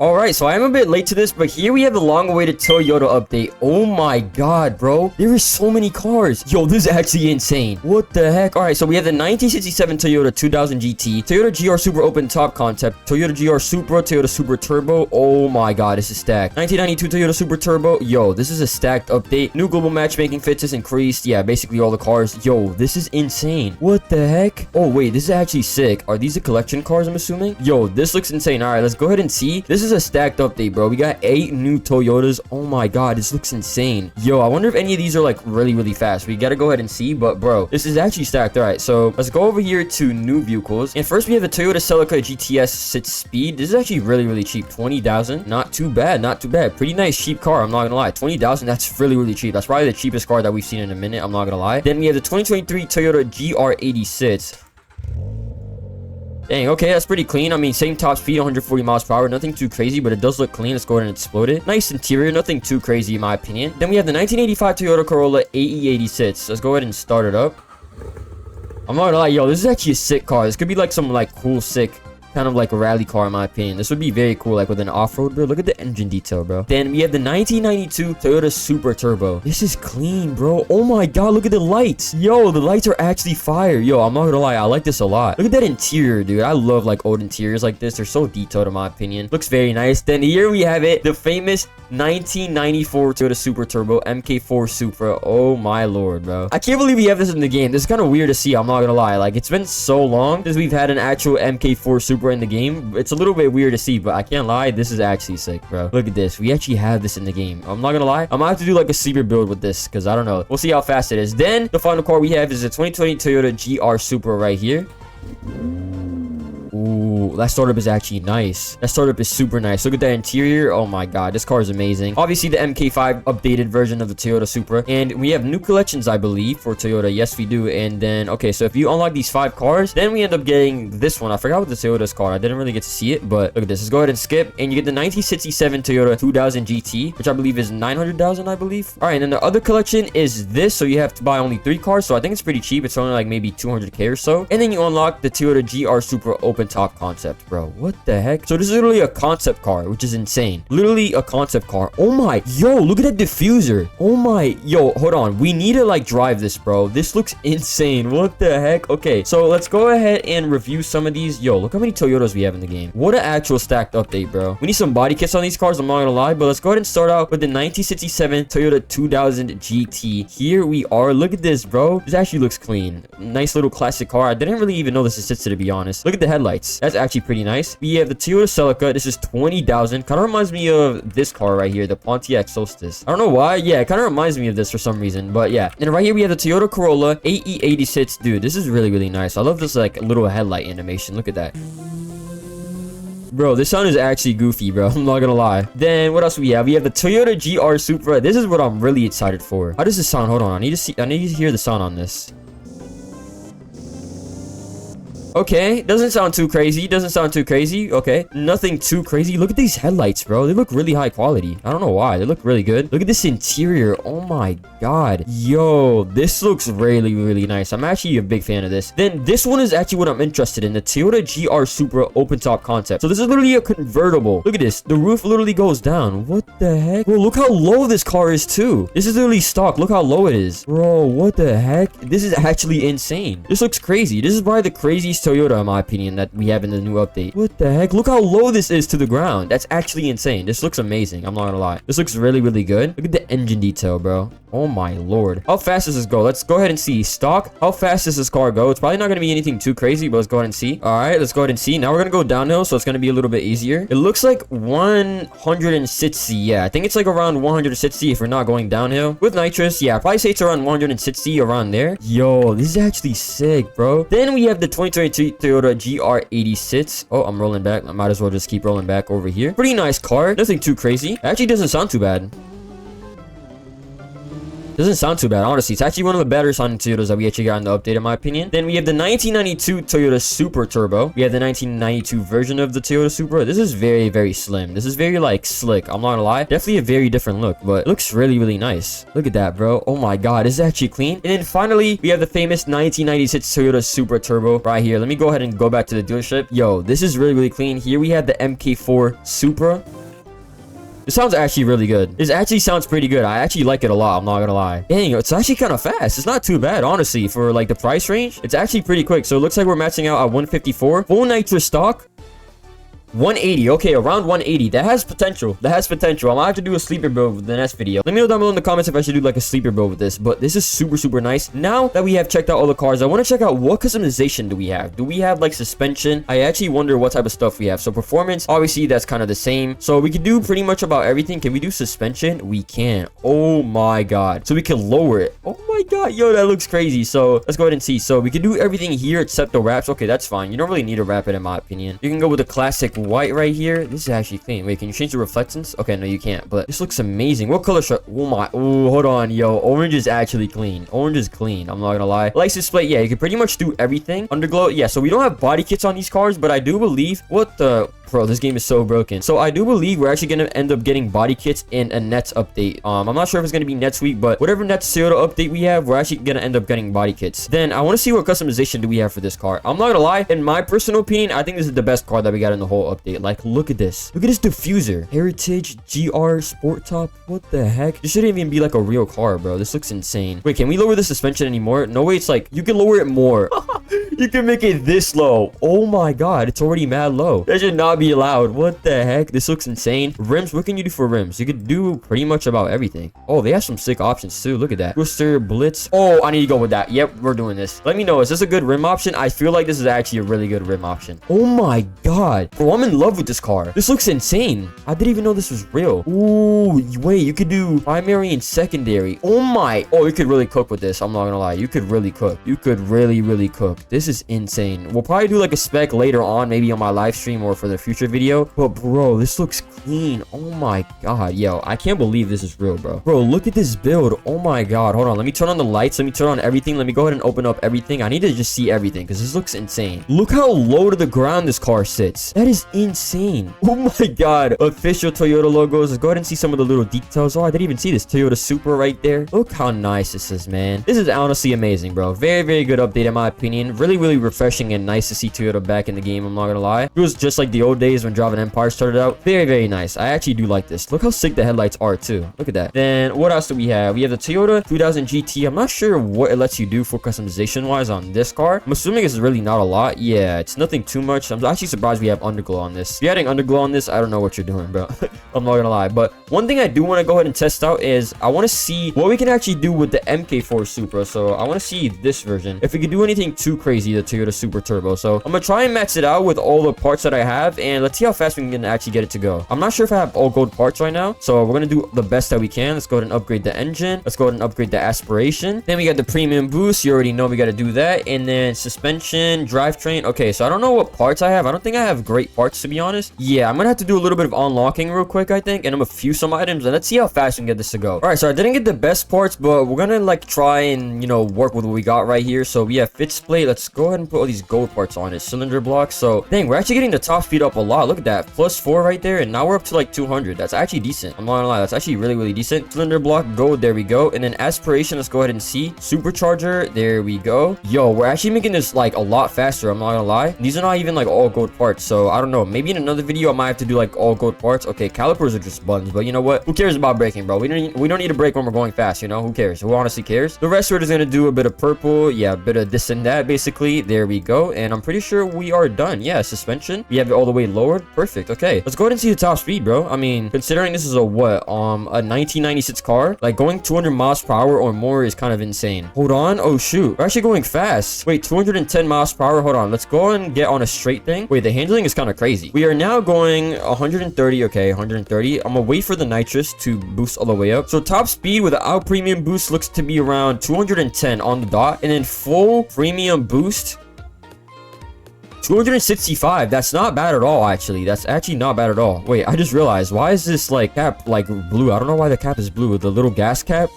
All right, so I am a bit late to this, but here we have the long-awaited Toyota update. Oh my god, bro. There is so many cars. Yo, this is actually insane. What the heck? All right, so we have the 1967 Toyota 2000 GT, Toyota GR Supra Open Top Concept, Toyota GR Supra, Toyota Supra Turbo. Oh my god, this is stacked. 1992 Toyota Supra Turbo. Yo, this is a stacked update. New global matchmaking fits is increased. Yeah, basically all the cars. Yo, this is insane. What the heck? Oh, wait, this is actually sick. Are these the collection cars, I'm assuming? Yo, this looks insane. All right, let's go ahead and see. This is a stacked update, bro. We got 8 new Toyotas. Oh my god, this looks insane. Yo, I wonder if any of these are like really fast. We gotta go ahead and see, but bro, this is actually stacked. All right, so let's go over here to new vehicles, and first we have the Toyota Celica GTS 6 Speed. This is actually really cheap. 20,000. Not too bad, not too bad. Pretty nice cheap car, I'm not gonna lie. 20,000, that's really cheap. That's probably the cheapest car that we've seen in a minute, I'm not gonna lie. Then we have the 2023 Toyota GR86. Dang, okay, that's pretty clean. I mean, same top speed, 140 miles per hour. Nothing too crazy, but it does look clean. Let's go ahead and explode it. Nice interior, nothing too crazy in my opinion. Then we have the 1985 Toyota Corolla AE86. Let's go ahead and start it up. I'm not gonna lie, yo, this is actually a sick car. This could be like some like cool, sick kind of like a rally car in my opinion. This would be very cool, like with an off-road, bro. Look at the engine detail, bro. Then we have the 1992 Toyota Supra Turbo. This is clean, bro. Oh my god, look at the lights. Yo, the lights are actually fire. Yo, I'm not gonna lie, I like this a lot. Look at that interior, dude. I love like old interiors like this. They're so detailed in my opinion. Looks very nice. Then here we have it, the famous 1994 Toyota Supra Turbo MK4 Supra. Oh my lord, bro. I can't believe we have this in the game. This is kind of weird to see, I'm not gonna lie. Like, it's been so long since we've had an actual MK4 Supra in the game. It's a little bit weird to see, but I can't lie, this is actually sick, bro. Look at this. We actually have this in the game. I'm not gonna lie, I'm gonna have to do like a sleeper build with this because I don't know. We'll see how fast it is. Then the final car we have is the 2020 Toyota GR Supra right here. Ooh, that startup is actually nice. That startup is super nice. Look at that interior. Oh my god, this car is amazing. Obviously the MK5 updated version of the Toyota Supra, and we have new collections, I believe, for Toyota. Yes, we do. And then okay, so if you unlock these 5 cars, then we end up getting this one. I forgot what the Toyota's car. I didn't really get to see it, but look at this. Let's go ahead and skip, and you get the 1967 Toyota 2000 GT, which I believe is 900,000, I believe. All right, and then the other collection is this, so you have to buy only 3 cars, so I think it's pretty cheap. It's only like maybe 200k or so. And then you unlock the Toyota GR Supra Open Top Concept, bro. What the heck? So this is literally a concept car, which is insane. Literally a concept car. Oh my, yo, look at that diffuser. Oh my, yo, hold on. We need to like drive this, bro. This looks insane. What the heck? Okay, so let's go ahead and review some of these. Yo, look how many Toyotas we have in the game. What an actual stacked update, bro. We need some body kits on these cars, I'm not gonna lie, but let's go ahead and start out with the 1967 Toyota 2000 GT. Here we are. Look at this, bro. This actually looks clean. Nice little classic car. I didn't really even know this existed, to be honest. Look at the headlights. That's actually pretty nice. We have the Toyota Celica. This is 20,000. Kind of reminds me of this car right here, the Pontiac Solstice. I don't know why. Yeah, it kind of reminds me of this for some reason, but yeah. And right here we have the Toyota Corolla AE86. Dude, this is really nice. I love this like little headlight animation. Look at that. Bro, this sound is actually goofy, bro. I'm not gonna lie. Then what else do we have? We have the Toyota GR Supra. This is what I'm really excited for. How does this sound? Hold on. I need to hear the sound on this. Okay, doesn't sound too crazy. Doesn't sound too crazy. Okay, nothing too crazy. Look at these headlights, bro. They look really high quality. I don't know why. They look really good. Look at this interior. Oh my god. Yo, this looks really nice. I'm actually a big fan of this. Then this one is actually what I'm interested in. The Toyota GR Supra Open Top Concept. So this is literally a convertible. Look at this. The roof literally goes down. What the heck? Bro, look how low this car is too. This is literally stock. Look how low it is. Bro, what the heck? This is actually insane. This looks crazy. This is probably the craziest Toyota in my opinion that we have in the new update. What the heck? Look how low this is to the ground. That's actually insane. This looks amazing. I'm not gonna lie. This looks really good. Look at the engine detail, bro. Oh my lord. How fast does this go? Let's go ahead and see. Stock. How fast does this car go? It's probably not going to be anything too crazy, but let's go ahead and see. All right, let's go ahead and see. Now we're going to go downhill, so it's going to be a little bit easier. It looks like 160. Yeah, I think it's like around 160 if we're not going downhill. With nitrous, yeah, I'd probably say it's around 160 around there. Yo, this is actually sick, bro. Then we have the 2022 Toyota GR86. Oh, I'm rolling back. I might as well just keep rolling back over here. Pretty nice car. Nothing too crazy. Actually doesn't sound too bad. Doesn't sound too bad, honestly. It's actually one of the better sounding Toyotas that we actually got in the update, in my opinion. Then we have the 1992 Toyota Supra Turbo. We have the 1992 version of the Toyota Supra. This is very, very slim. This is very, like, slick. I'm not gonna lie. Definitely a very different look, but it looks really, really nice. Look at that, bro. Oh my god, this is actually clean. And then finally, we have the famous 1996 Toyota Supra Turbo right here. Let me go ahead and go back to the dealership. Yo, this is really, really clean. Here we have the MK4 Supra. This sounds actually really good. This actually sounds pretty good. I actually like it a lot. I'm not gonna lie. Dang, it's actually kind of fast. It's not too bad, honestly, for like the price range. It's actually pretty quick. So it looks like we're matching out at 154. Full nitrous stock. 180. Okay, around 180. That has potential. That has potential. I'm gonna have to do a sleeper build with the next video. Let me know down below in the comments if I should do like a sleeper build with this. But this is super, super nice. Now that we have checked out all the cars, I want to check out what customization do we have. Do we have like suspension? I actually wonder what type of stuff we have. So performance, obviously that's kind of the same. So we can do pretty much about everything. Can we do suspension? We can. Oh my god. So we can lower it. Oh my god. Yo, that looks crazy. So let's go ahead and see. So we can do everything here except the wraps. Okay, that's fine. You don't really need to wrap it in my opinion. You can go with the classic white right here. This is actually clean. Wait, can you change the reflectance? Okay, no, you can't. But this looks amazing. What color should... Oh my... Oh, hold on, yo. Orange is actually clean. Orange is clean. I'm not gonna lie. License plate, yeah, you can pretty much do everything. Underglow, yeah. So we don't have body kits on these cars, but I do believe... What the... Bro, this game is so broken. So I do believe we're actually gonna end up getting body kits in a Nets update. I'm not sure if it's gonna be next week, but whatever Nets Toyota update we have, we're actually gonna end up getting body kits. Then I want to see what customization do we have for this car. I'm not gonna lie, in my personal opinion, I think this is the best car that we got in the whole update. Like, look at this. Look at this diffuser. Heritage GR Sport Top. What the heck? This shouldn't even be like a real car, bro. This looks insane. Wait, can we lower the suspension anymore? No way. It's like you can lower it more. You can make it this low. Oh my god, it's already mad low. That should not be allowed. What the heck? This looks insane. Rims, what can you do for rims? You could do pretty much about everything. Oh, they have some sick options too. Look at that. Twister, Blitz. Oh, I need to go with that. Yep, we're doing this. Let me know. Is this a good rim option? I feel like this is actually a really good rim option. Oh my god. Bro, I'm in love with this car. This looks insane. I didn't even know this was real. Ooh, wait, you could do primary and secondary. Oh my. Oh, you could really cook with this. I'm not gonna lie. You could really cook. You could really, really cook. This is insane. We'll probably do like a spec later on, maybe on my live stream or for the future video. But bro, this looks clean. Oh my god. Yo, I can't believe this is real, bro. Bro, look at this build. Oh my god. Hold on. Let me turn on the lights. Let me turn on everything. Let me go ahead and open up everything. I need to just see everything because this looks insane. Look how low to the ground this car sits. That is insane. Oh my god. Official Toyota logos. Let's go ahead and see some of the little details. Oh, I didn't even see this Toyota Supra right there. Look how nice this is, man. This is honestly amazing, bro. Very, very good update in my opinion. Really, really refreshing and nice to see Toyota back in the game. I'm not gonna lie. It was just like the old days when driving Empire started out. Very, very nice. I actually do like this. Look how sick the headlights are too. Look at that. Then what else do we have? We have the Toyota 2000 GT. I'm not sure what it lets you do for customization wise on this car. I'm assuming it's really not a lot. Yeah, it's nothing too much. I'm actually surprised we have underglow on this. If you're adding underglow on this, I don't know what you're doing, bro. I'm not gonna lie. But one thing I do want to go ahead and test out is I want to see what we can actually do with the MK4 Supra. So I want to see this version. If we could do anything too crazy, the Toyota Supra Turbo. So I'm gonna try and max it out with all the parts that I have, and let's see how fast we can actually get it to go. I'm not sure if I have all gold parts right now, so we're gonna do the best that we can. Let's go ahead and upgrade the engine. Let's go ahead and upgrade the aspiration. Then we got the premium boost. You already know we got to do that. And then suspension, drivetrain. Okay, so I don't know what parts I have. I don't think I have great parts, to be honest. Yeah, I'm gonna have to do a little bit of unlocking real quick, I think, and I'm gonna fuse some items, and let's see how fast we can get this to go. All right, so I didn't get the best parts, but we're gonna like try and, you know, work with what we got right here. So we have fit plate. Let's go ahead and put all these gold parts on it. Cylinder blocks. So dang, we're actually getting the top speed up a lot. Look at that, +4 right there, and now we're up to like 200. That's actually decent. I'm not gonna lie, that's actually really, really decent. Cylinder block gold, there we go. And then aspiration, let's go ahead and see. Supercharger, there we go. Yo, we're actually making this like a lot faster. I'm not gonna lie. These are not even like all gold parts, so I don't know. Maybe in another video I might have to do like all gold parts. Okay, calipers are just buttons, but you know what? Who cares about braking, bro? We don't need to brake when we're going fast, you know? Who cares? Who honestly cares? The rest we're just gonna do a bit of purple, yeah, a bit of this and that, basically. There we go. And I'm pretty sure we are done. Yeah, suspension. We have it all the way lowered. Perfect. Okay, let's go ahead and see the top speed, bro. I mean, considering this is a what? A 1996 car, like going 200 miles per hour or more is kind of insane. Hold on. Oh shoot, we're actually going fast. Wait, 210 miles per hour. Hold on, let's go and get on a straight thing. Wait, the handling is kind of crazy. We are now going 130. Okay, 130. I'm gonna wait for the nitrous to boost all the way up. So top speed without premium boost looks to be around 210 on the dot, and then full premium boost 265. That's not bad at all, actually. That's actually not bad at all. Wait, I just realized, why is this like cap like blue? I don't know why the cap is blue. The little gas cap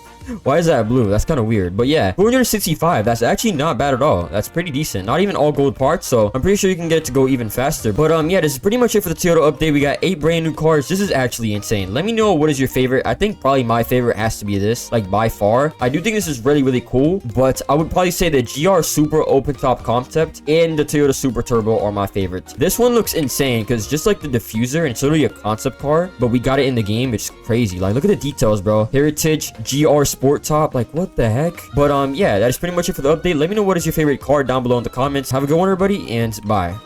Why is that blue? That's kind of weird. But yeah, 465. That's actually not bad at all. That's pretty decent. Not even all gold parts, so I'm pretty sure you can get it to go even faster. But yeah, this is pretty much it for the Toyota update. We got 8 brand new cars. This is actually insane. Let me know what is your favorite. I think probably my favorite has to be this, like by far. I do think this is really, really cool, but I would probably say the GR Supra open top concept and the Toyota Supra Turbo are my favorites. This one looks insane because just like the diffuser, and it's literally a concept car, but we got it in the game. It's crazy. Like, look at the details, bro. Heritage GR Sport Top. Like, what the heck? But yeah, that is pretty much it for the update. Let me know what is your favorite car down below in the comments. Have a good one, everybody, and bye.